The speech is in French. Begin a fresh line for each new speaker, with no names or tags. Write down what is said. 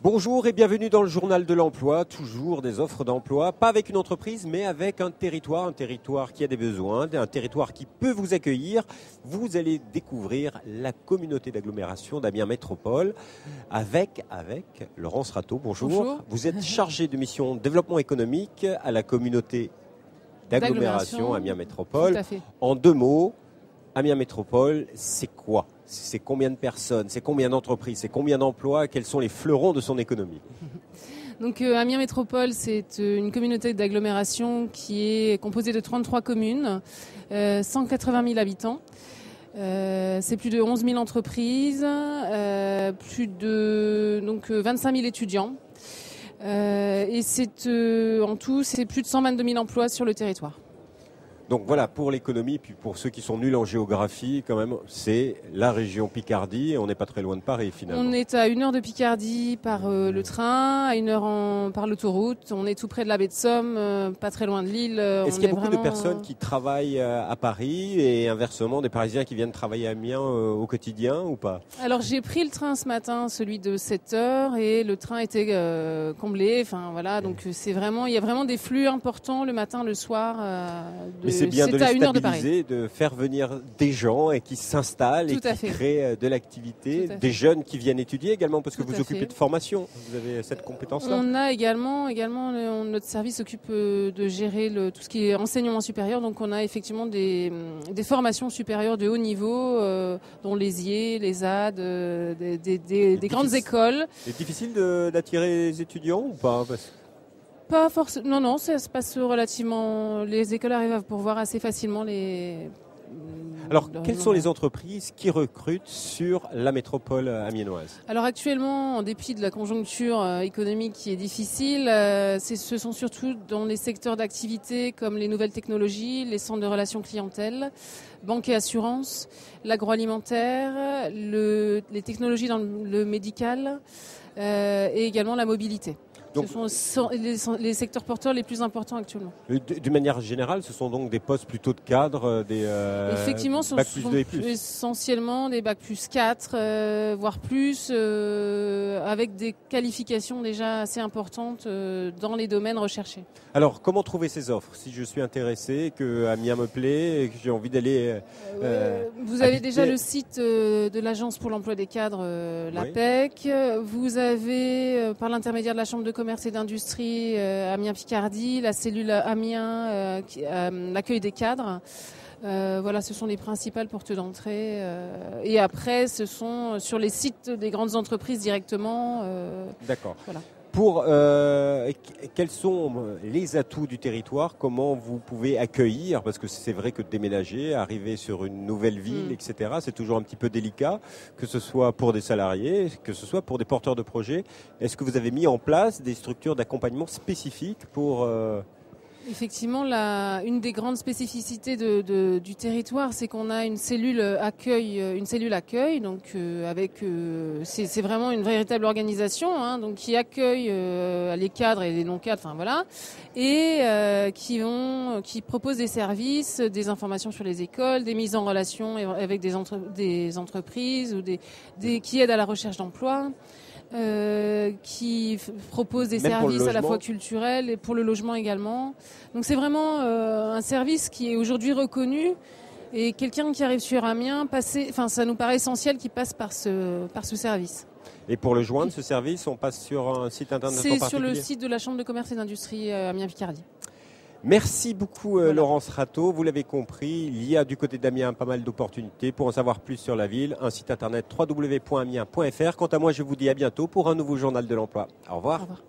Bonjour et bienvenue dans le journal de l'emploi, toujours des offres d'emploi, pas avec une entreprise mais avec un territoire qui a des besoins, un territoire qui peut vous accueillir. Vous allez découvrir la communauté d'agglomération d'Amiens Métropole avec Laurence Rateau. Bonjour.
Bonjour.
Vous êtes chargée de mission développement économique à la communauté d'agglomération Amiens Métropole.
Tout à fait.
En deux mots, Amiens Métropole, c'est quoi ? C'est combien de personnes, c'est combien d'entreprises, c'est combien d'emplois, quels sont les fleurons de son économie?
Donc Amiens Métropole, c'est une communauté d'agglomération qui est composée de 33 communes, 180 000 habitants. C'est plus de 11 000 entreprises, plus de 25 000 étudiants. Et en tout, c'est plus de 122 000 emplois sur le territoire.
Donc voilà, pour l'économie, puis pour ceux qui sont nuls en géographie, quand même, c'est la région Picardie, et on n'est pas très loin de Paris finalement.
On est à 1 heure de Picardie par le train, à 1 heure par l'autoroute, on est tout près de la baie de Somme, pas très loin de Lille.
Est-ce qu'il y a beaucoup de personnes qui travaillent à Paris et inversement des Parisiens qui viennent travailler à Amiens au quotidien ou pas?
Alors j'ai pris le train ce matin, celui de 7 heures, et le train était comblé, enfin voilà, donc il y a vraiment des flux importants le matin, le soir.
C'est bien de les stabiliser, de faire venir des gens et qui s'installent et qui créent de l'activité, des jeunes qui viennent étudier également, parce que vous occupez de formation, vous avez cette compétence-là.
On a également notre service s'occupe de gérer tout ce qui est enseignement supérieur, donc on a effectivement des formations supérieures de haut niveau, dont les IE, les ZAD, des grandes écoles.
C'est difficile d'attirer les étudiants ou pas?
Pas forcément. Non, ça se passe relativement. Les écoles arrivent à pourvoir assez facilement les.
Alors, quelles sont les entreprises qui recrutent sur la métropole amiénoise?
Alors actuellement, en dépit de la conjoncture économique qui est difficile, ce sont surtout dans les secteurs d'activité comme les nouvelles technologies, les centres de relations clientèle, banque et assurance, l'agroalimentaire, les technologies dans le médical et également la mobilité. Donc, ce sont les secteurs porteurs les plus importants actuellement.
D'une manière générale, ce sont donc des postes plutôt de cadre,
effectivement, ce sont essentiellement des bac plus 4, voire plus, avec des qualifications déjà assez importantes dans les domaines recherchés.
Alors, comment trouver ces offres? Si je suis intéressé, que Amiens me plaît et que j'ai envie d'aller...
vous avez déjà le site de l'Agence pour l'emploi des cadres, l'APEC. Vous avez, par l'intermédiaire de la Chambre de commerce et d'industrie Amiens Picardie, la cellule Amiens, l'accueil des cadres. Voilà, ce sont les principales portes d'entrée. Et après, ce sont sur les sites des grandes entreprises directement.
D'accord.
Voilà.
Quels sont les atouts du territoire? Comment vous pouvez accueillir? Parce que c'est vrai que déménager, arriver sur une nouvelle ville, etc., c'est toujours un petit peu délicat, que ce soit pour des salariés, que ce soit pour des porteurs de projets. Est-ce que vous avez mis en place des structures d'accompagnement spécifiques pour...
Effectivement, une des grandes spécificités du territoire, c'est qu'on a une cellule accueil, donc c'est vraiment une véritable organisation, donc qui accueille les cadres et les non-cadres, enfin voilà, et qui propose des services, des informations sur les écoles, des mises en relation avec des entreprises ou qui aident à la recherche d'emploi. Qui propose des services à la fois culturels et pour le logement également. Donc c'est vraiment un service qui est aujourd'hui reconnu, et quelqu'un qui arrive sur Amiens, ça nous paraît essentiel qu'il passe par ce service.
Et pour le joindre, ce service, on passe sur un site internet en particulier?
C'est sur le site de la Chambre de commerce et d'industrie Amiens Picardie.
Merci beaucoup Laurence Rateau. Vous l'avez compris, il y a du côté d'Amiens pas mal d'opportunités. Pour en savoir plus sur la ville, un site internet www.amiens.fr. Quant à moi, je vous dis à bientôt pour un nouveau journal de l'emploi. Au revoir.
Au revoir.